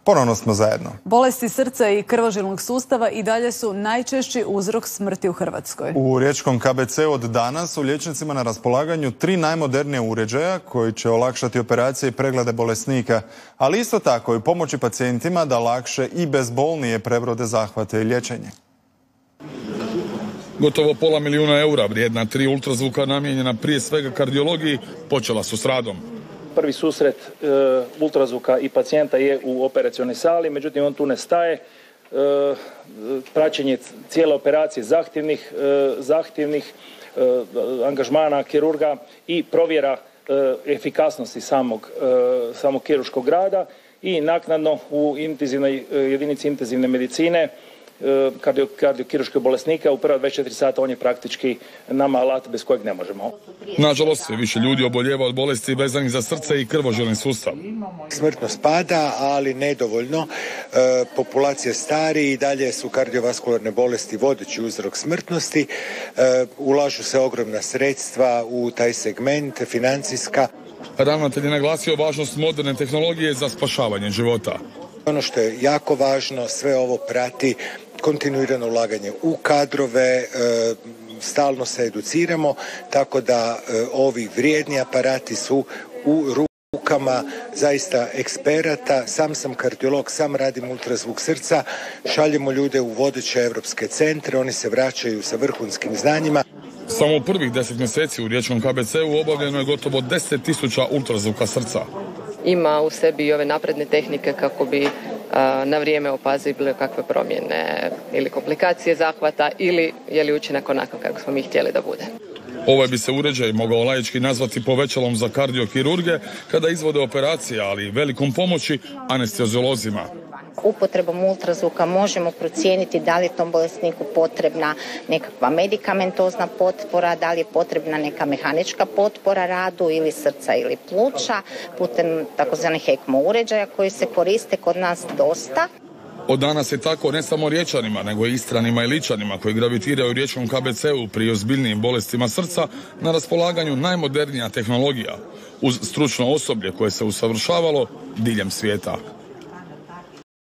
Ponovno smo zajedno. Bolesti srca i krvožilnog sustava i dalje su najčešći uzrok smrti u Hrvatskoj. U riječkom KBC od danas su liječnicima na raspolaganju 3 najmodernije uređaja koji će olakšati operacije i preglede bolesnika, ali isto tako i pomoći pacijentima da lakše i bezbolnije prebrode zahvate i liječenje. Gotovo pola milijuna eura vrijedna 3 ultrazvuka namijenjena prije svega kardiologiji počela su s radom. Prvi susret ultrazvuka i pacijenta je u operacionoj sali, međutim on tu ne staje. Praćenje cijele operacije zahtjevnih angažmana kirurga i provjera efikasnosti samog kirurškog rada i naknadno u jedinici intenzivne medicine kardiokirurškog bolesnika u prva 24 sata on je praktički nama alat bez kojeg ne možemo. Nažalost, sve više ljudi obolijeva od bolesti vezanih za srce i krvožilni sustav. Smrtnost pada, ali nedovoljno. Populacija stari i dalje su kardiovaskularne bolesti vodeći uzrok smrtnosti. Ulažu se ogromna sredstva u taj segment, financijska. Ravnatelj je naglasio važnost moderne tehnologije za spašavanje života. Ono što je jako važno, sve ovo prati kontinuirano ulaganje u kadrove, stalno se educiramo, tako da ovi vrijedni aparati su u rukama zaista eksperata. Sam sam kardiolog, sam radim ultrazvuk srca, šaljemo ljude u vodeće europske centre, oni se vraćaju sa vrhunskim znanjima. Samo u prvih 10 mjeseci u riječkom KBC-u obavljeno je gotovo 10.000 ultrazvuka srca. Ima u sebi i ove napredne tehnike kako bi na vrijeme opazili bilo kakve promjene ili komplikacije zahvata ili je li učinak onako kako smo mi htjeli da bude. Ovaj bi se uređaj mogao laički nazvati povećalom za kardiokirurge kada izvode operacije, ali velikom pomoći anesteziolozima. Upotrebom ultrazvuka možemo procijeniti da li je tom bolesniku potrebna nekakva medikamentozna potpora, da li je potrebna neka mehanička potpora radu ili srca ili pluća putem takozvanih ECMO uređaja koji se koriste kod nas dosta. Od danas je tako ne samo Riječanima, nego i Istranima i Ličanima koji gravitiraju u riječkom KBC-u pri ozbiljnijim bolestima srca na raspolaganju najmodernija tehnologija uz stručno osoblje koje se usavršavalo diljem svijeta.